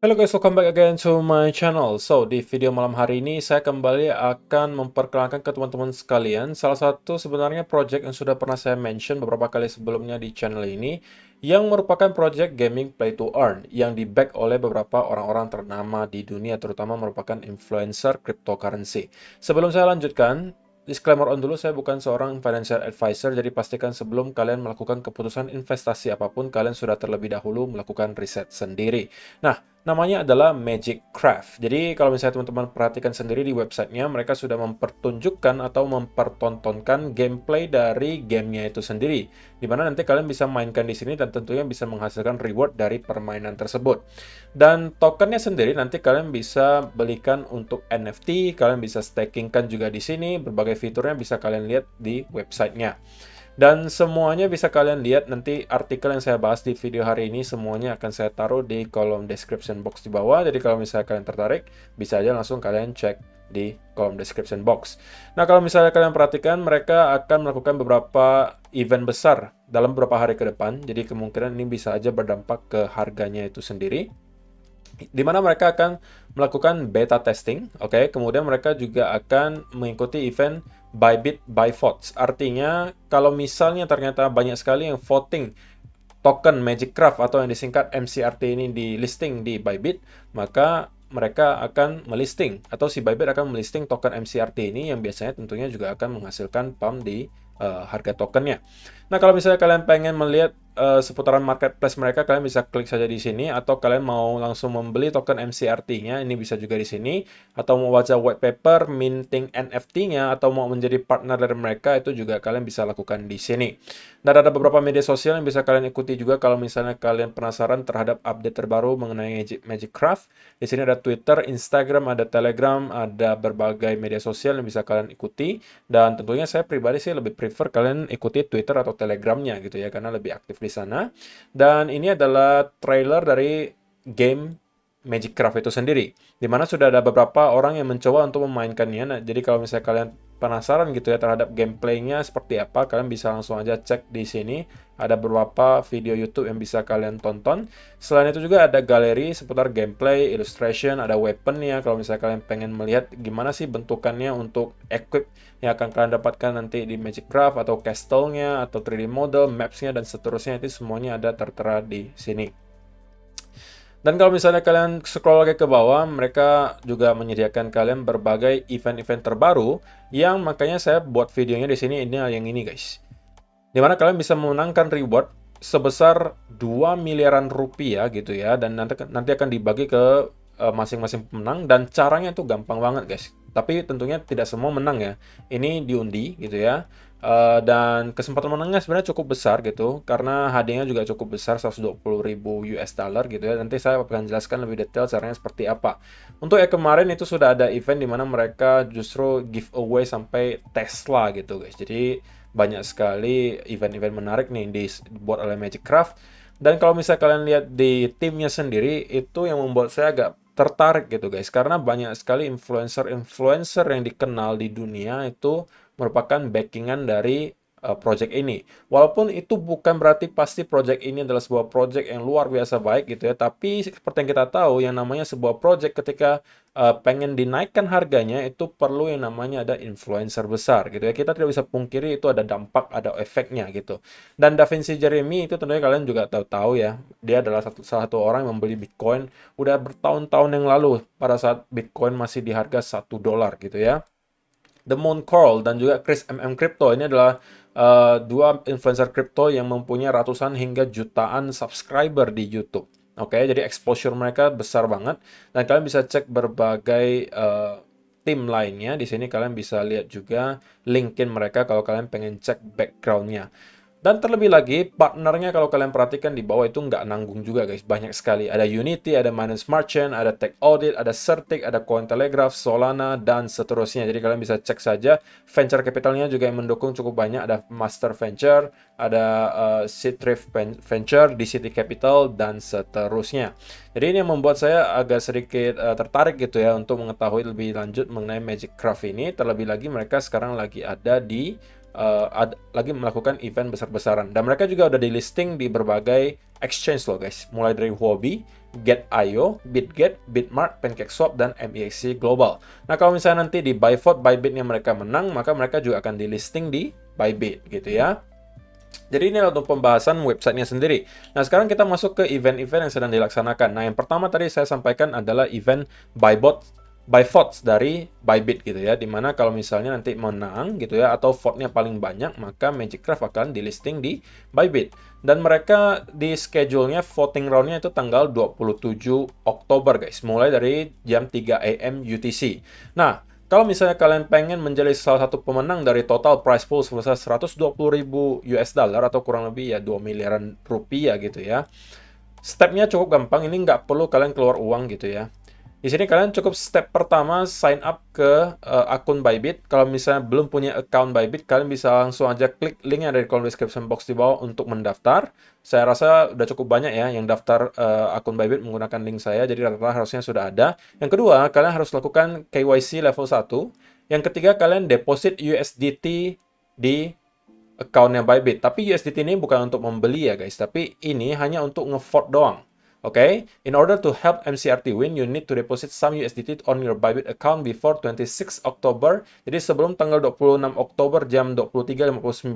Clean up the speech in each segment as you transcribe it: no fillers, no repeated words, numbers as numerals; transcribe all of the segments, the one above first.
Halo guys, welcome back again to my channel. So, di video malam hari ini saya kembali akan memperkenalkan ke teman-teman sekalian salah satu sebenarnya project yang sudah pernah saya mention beberapa kali sebelumnya di channel ini, yang merupakan project gaming play to earn yang di-back oleh beberapa orang-orang ternama di dunia, terutama merupakan influencer cryptocurrency. Sebelum saya lanjutkan, disclaimer on dulu, saya bukan seorang financial advisor, jadi pastikan sebelum kalian melakukan keputusan investasi apapun, kalian sudah terlebih dahulu melakukan riset sendiri. Nah, namanya adalah Magic Craft. Jadi kalau misalnya teman-teman perhatikan sendiri di websitenya, mereka sudah mempertunjukkan atau mempertontonkan gameplay dari gamenya itu sendiri, di mana nanti kalian bisa mainkan di sini dan tentunya bisa menghasilkan reward dari permainan tersebut. Dan tokennya sendiri nanti kalian bisa belikan untuk NFT, kalian bisa stakingkan juga di sini, berbagai fiturnya bisa kalian lihat di websitenya. Dan semuanya bisa kalian lihat nanti artikel yang saya bahas di video hari ini, semuanya akan saya taruh di kolom description box di bawah. Jadi kalau misalnya kalian tertarik, bisa aja langsung kalian cek di kolom description box. Nah, kalau misalnya kalian perhatikan, mereka akan melakukan beberapa event besar dalam beberapa hari ke depan. Jadi kemungkinan ini bisa aja berdampak ke harganya itu sendiri, di mana mereka akan melakukan beta testing, oke. Kemudian mereka juga akan mengikuti event Bybit by Votes. Artinya, kalau misalnya ternyata banyak sekali yang voting token Magic Craft atau yang disingkat MCRT ini di listing di Bybit, maka mereka akan melisting atau si Bybit akan melisting token MCRT ini yang biasanya tentunya juga akan menghasilkan pump di harga tokennya. Nah, kalau misalnya kalian pengen melihat seputaran marketplace mereka, kalian bisa klik saja di sini, atau kalian mau langsung membeli token MCRT-nya, ini bisa juga di sini, atau mau baca white paper, minting NFT-nya, atau mau menjadi partner dari mereka, itu juga kalian bisa lakukan di sini. Dan ada beberapa media sosial yang bisa kalian ikuti juga kalau misalnya kalian penasaran terhadap update terbaru mengenai Magic Craft. Di sini ada Twitter, Instagram, ada Telegram, ada berbagai media sosial yang bisa kalian ikuti. Dan tentunya saya pribadi sih lebih prefer kalian ikuti Twitter atau Telegramnya gitu ya, karena lebih aktif di sana. Dan ini adalah trailer dari game Magic Craft itu sendiri, dimana sudah ada beberapa orang yang mencoba untuk memainkannya. Nah, jadi kalau misalnya kalian penasaran gitu ya terhadap gameplaynya seperti apa, kalian bisa langsung aja cek di sini. Ada beberapa video YouTube yang bisa kalian tonton. Selain itu juga ada galeri seputar gameplay, illustration, ada weaponnya. Kalau misalnya kalian pengen melihat gimana sih bentukannya untuk equip yang akan kalian dapatkan nanti di Magic Craft, atau castle-nya, atau 3D model, maps-nya, dan seterusnya, itu semuanya ada tertera di sini. Dan kalau misalnya kalian scroll lagi ke bawah, mereka juga menyediakan kalian berbagai event-event terbaru yang makanya saya buat videonya di sini. Ini yang ini guys, dimana kalian bisa memenangkan reward sebesar 2 miliaran rupiah gitu ya, dan nanti akan dibagi ke masing-masing pemenang, dan caranya itu gampang banget guys. Tapi tentunya tidak semua menang ya. Ini diundi gitu ya. Dan kesempatan menangnya sebenarnya cukup besar gitu, karena hadiahnya juga cukup besar, 120.000 US dollar gitu ya. Nanti saya akan jelaskan lebih detail caranya seperti apa. Untuk yang kemarin itu sudah ada event di mana mereka justru giveaway sampai Tesla gitu guys. Jadi banyak sekali event-event menarik nih dibuat oleh Magic Craft. Dan kalau misalnya kalian lihat di timnya sendiri, itu yang membuat saya agak tertarik gitu guys, karena banyak sekali influencer-influencer yang dikenal di dunia itu merupakan backingan dari project ini. Walaupun itu bukan berarti pasti project ini adalah sebuah project yang luar biasa baik gitu ya, tapi seperti yang kita tahu, yang namanya sebuah project ketika pengen dinaikkan harganya, itu perlu yang namanya ada influencer besar gitu ya. Kita tidak bisa pungkiri itu ada dampak, ada efeknya gitu. Dan Da Vinci Jeremy itu tentunya kalian juga tahu ya, dia adalah salah satu orang yang membeli Bitcoin udah bertahun-tahun yang lalu pada saat Bitcoin masih di harga $1 gitu ya. The Moon Curl dan juga Chris Crypto ini adalah dua influencer crypto yang mempunyai ratusan hingga jutaan subscriber di YouTube. Oke, jadi exposure mereka besar banget, dan kalian bisa cek berbagai tim lainnya. Di sini kalian bisa lihat juga LinkedIn mereka kalau kalian pengen cek backgroundnya. Dan terlebih lagi, partnernya kalau kalian perhatikan di bawah itu nggak nanggung juga guys. Banyak sekali. Ada Unity, ada Binance Smart Chain, ada Tech Audit, ada Certic, ada Cointelegraph, Solana, dan seterusnya. Jadi kalian bisa cek saja. Venture capitalnya juga yang mendukung cukup banyak. Ada Master Venture, ada Citrif Venture, DCT Capital, dan seterusnya. Jadi ini yang membuat saya agak sedikit tertarik gitu ya untuk mengetahui lebih lanjut mengenai Magic Craft ini. Terlebih lagi mereka sekarang lagi ada di lagi melakukan event besar-besaran. Dan mereka juga udah di listing di berbagai exchange loh guys, mulai dari Huobi, Get.io, Bitget, Bitmart, PancakeSwap, dan MEXC Global. Nah, kalau misalnya nanti di by vote, Bybit-nya mereka menang, maka mereka juga akan di listing di Bybit gitu ya. Jadi ini untuk pembahasan websitenya sendiri. Nah, sekarang kita masuk ke event-event yang sedang dilaksanakan. Nah, yang pertama tadi saya sampaikan adalah event by votes dari Bybit gitu ya. Dimana kalau misalnya nanti menang gitu ya, atau vote-nya paling banyak, maka Magicraft akan di listing di Bybit. Dan mereka di schedule-nya voting round-nya itu tanggal 27 Oktober guys. Mulai dari jam 3 AM UTC. Nah, kalau misalnya kalian pengen menjadi salah satu pemenang dari total prize pool sebesar 120.000 US dollar atau kurang lebih ya 2 miliaran rupiah gitu ya. Stepnya cukup gampang, ini nggak perlu kalian keluar uang gitu ya. Di sini kalian cukup step pertama sign up ke akun Bybit. Kalau misalnya belum punya account Bybit, kalian bisa langsung aja klik link yang ada di kolom description box di bawah untuk mendaftar. Saya rasa udah cukup banyak ya yang daftar akun Bybit menggunakan link saya, jadi rata-rata harusnya sudah ada. Yang kedua, kalian harus lakukan KYC level 1. Yang ketiga, kalian deposit USDT di accountnya Bybit. Tapi USDT ini bukan untuk membeli ya guys, tapi ini hanya untuk nge-vote doang. Okay, in order to help MCRT win, you need to deposit some USDT on your Bybit account before 26 Oktober. Jadi sebelum tanggal 26 Oktober jam 23.59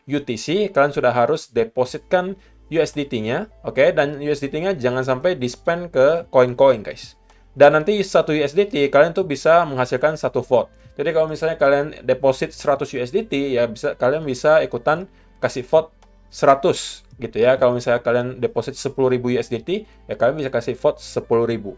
UTC, kalian sudah harus depositkan USDT-nya. Oke, dan USDT-nya jangan sampai di-spend ke koin-koin, guys. Dan nanti satu USDT kalian tuh bisa menghasilkan satu vote. Jadi kalau misalnya kalian deposit 100 USDT, ya kalian bisa ikutan kasih vote 100 gitu ya. Kalau misalnya kalian deposit 10.000 USDT, ya kalian bisa kasih vote 10.000.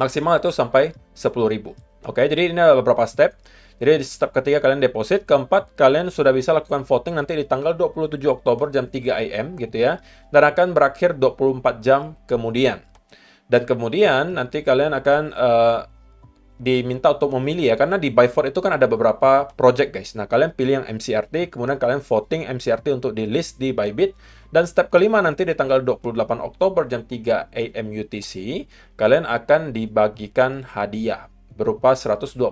Maksimal itu sampai 10.000. Oke, jadi ini ada beberapa step. Jadi di step ketiga kalian deposit, keempat kalian sudah bisa lakukan voting nanti di tanggal 27 Oktober jam 3 AM gitu ya. Dan akan berakhir 24 jam kemudian. Dan kemudian nanti kalian akan diminta untuk memilih ya, karena di by vote itu kan ada beberapa project guys. Nah, kalian pilih yang MCRT, kemudian kalian voting MCRT untuk di list di Bybit. Dan step kelima nanti di tanggal 28 Oktober jam 3 AM UTC, kalian akan dibagikan hadiah berupa 120.000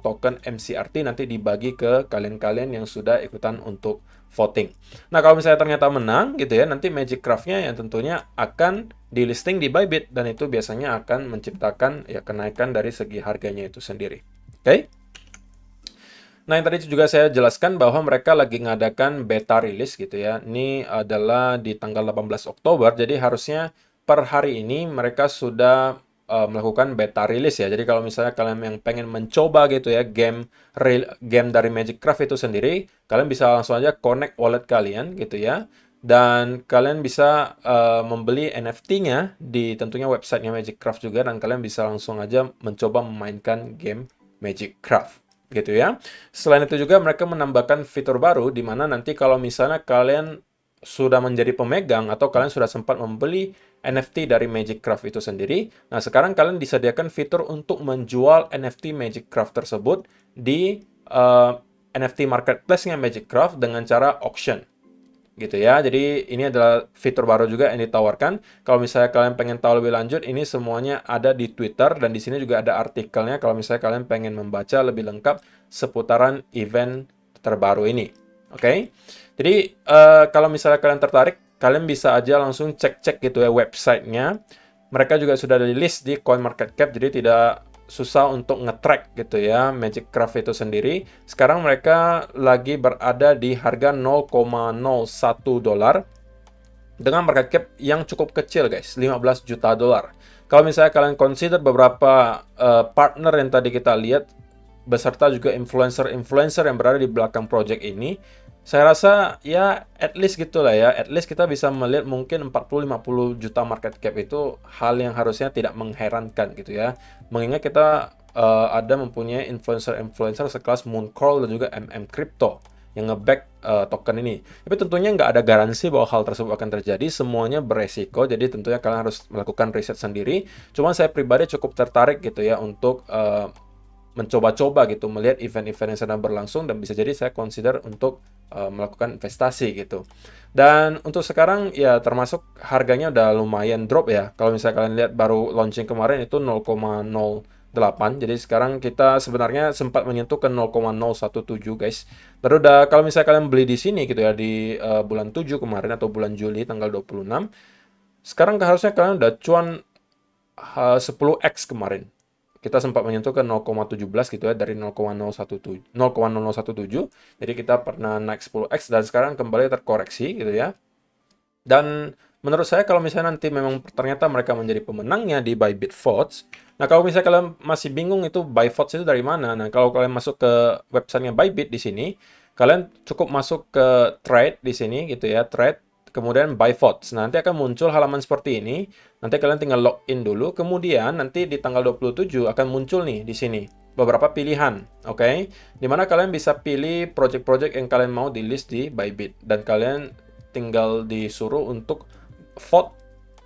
token MCRT nanti dibagi ke kalian-kalian yang sudah ikutan untuk voting. Nah, kalau misalnya ternyata menang gitu ya, nanti Magicraft-nya yang tentunya akan di listing di Bybit dan itu biasanya akan menciptakan ya kenaikan dari segi harganya itu sendiri. Oke? Nah, yang tadi juga saya jelaskan bahwa mereka lagi ngadakan beta release gitu ya. Ini adalah di tanggal 18 Oktober, jadi harusnya per hari ini mereka sudah melakukan beta release ya. Jadi kalau misalnya kalian yang pengen mencoba gitu ya game dari Magicraft itu sendiri, kalian bisa langsung aja connect wallet kalian gitu ya. Dan kalian bisa membeli NFT-nya di tentunya websitenya Magicraft juga, dan kalian bisa langsung aja mencoba memainkan game Magicraft gitu ya. Selain itu juga mereka menambahkan fitur baru di mana nanti kalau misalnya kalian sudah menjadi pemegang atau kalian sudah sempat membeli NFT dari Magicraft itu sendiri, nah sekarang kalian disediakan fitur untuk menjual NFT Magicraft tersebut di NFT marketplace-nya Magicraft dengan cara auction gitu ya. Jadi ini adalah fitur baru juga yang ditawarkan. Kalau misalnya kalian pengen tahu lebih lanjut, ini semuanya ada di Twitter dan di sini juga ada artikelnya kalau misalnya kalian pengen membaca lebih lengkap seputaran event terbaru ini. Oke. Jadi kalau misalnya kalian tertarik, kalian bisa aja langsung cek-cek gitu ya websitenya. Mereka juga sudah di list di CoinMarketCap, jadi tidak susah untuk nge-track gitu ya Magicraft itu sendiri. Sekarang mereka lagi berada di harga 0,01 dolar dengan market cap yang cukup kecil guys, 15 juta dolar. Kalau misalnya kalian consider beberapa partner yang tadi kita lihat beserta juga influencer-influencer yang berada di belakang project ini, saya rasa ya at least gitulah ya, at least kita bisa melihat mungkin 40-50 juta market cap itu hal yang harusnya tidak mengherankan gitu ya. Mengingat kita ada mempunyai influencer-influencer sekelas Mooncrawl dan juga Crypto yang nge-back token ini. Tapi tentunya nggak ada garansi bahwa hal tersebut akan terjadi, semuanya beresiko, jadi tentunya kalian harus melakukan riset sendiri. Cuman saya pribadi cukup tertarik gitu ya untuk mencoba-coba gitu, melihat event-event yang sedang berlangsung, dan bisa jadi saya consider untuk melakukan investasi gitu. Dan untuk sekarang ya termasuk harganya udah lumayan drop ya. Kalau misalnya kalian lihat baru launching kemarin itu 0,01 Jadi sekarang kita sebenarnya sempat menyentuh ke 0,017 guys. Lalu kalau misalnya kalian beli di sini gitu ya di bulan 7 kemarin atau bulan Juli tanggal 26, sekarang harusnya kalian udah cuan 10x kemarin. Kita sempat menyentuh ke 0,17 gitu ya dari 0,017. Jadi kita pernah naik 10x dan sekarang kembali terkoreksi gitu ya. Dan menurut saya kalau misalnya nanti memang ternyata mereka menjadi pemenangnya di Bybit Votes. Nah, kalau misalnya kalian masih bingung itu Buy Votes itu dari mana? Nah, kalau kalian masuk ke websitenya Bybit di sini, kalian cukup masuk ke trade di sini gitu ya, trade, kemudian Buy Votes. Nah, nanti akan muncul halaman seperti ini. Nanti kalian tinggal login dulu, kemudian nanti di tanggal 27 akan muncul nih di sini beberapa pilihan, oke? Dimana kalian bisa pilih project-project yang kalian mau di list di Bybit dan kalian tinggal disuruh untuk vote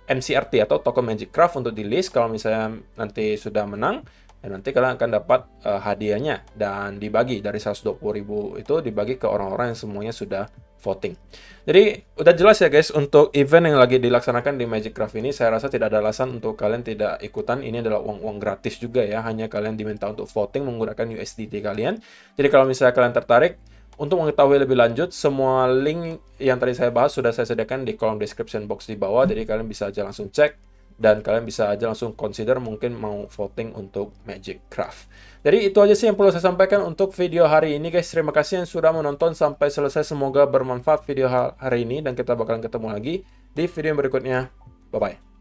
MCRT atau token Magic Craft untuk di list kalau misalnya nanti sudah menang, dan nanti kalian akan dapat hadiahnya dan dibagi dari 120.000 itu dibagi ke orang-orang yang semuanya sudah voting. Jadi udah jelas ya guys, untuk event yang lagi dilaksanakan di Magic Craft ini saya rasa tidak ada alasan untuk kalian tidak ikutan. Ini adalah uang-uang gratis juga ya, hanya kalian diminta untuk voting menggunakan USDT kalian. Jadi kalau misalnya kalian tertarik untuk mengetahui lebih lanjut, semua link yang tadi saya bahas sudah saya sediakan di kolom description box di bawah. Jadi kalian bisa aja langsung cek dan kalian bisa aja langsung consider mungkin mau voting untuk Magic Craft. Jadi itu aja sih yang perlu saya sampaikan untuk video hari ini guys. Terima kasih yang sudah menonton sampai selesai. Semoga bermanfaat video hari ini dan kita bakalan ketemu lagi di video yang berikutnya. Bye-bye.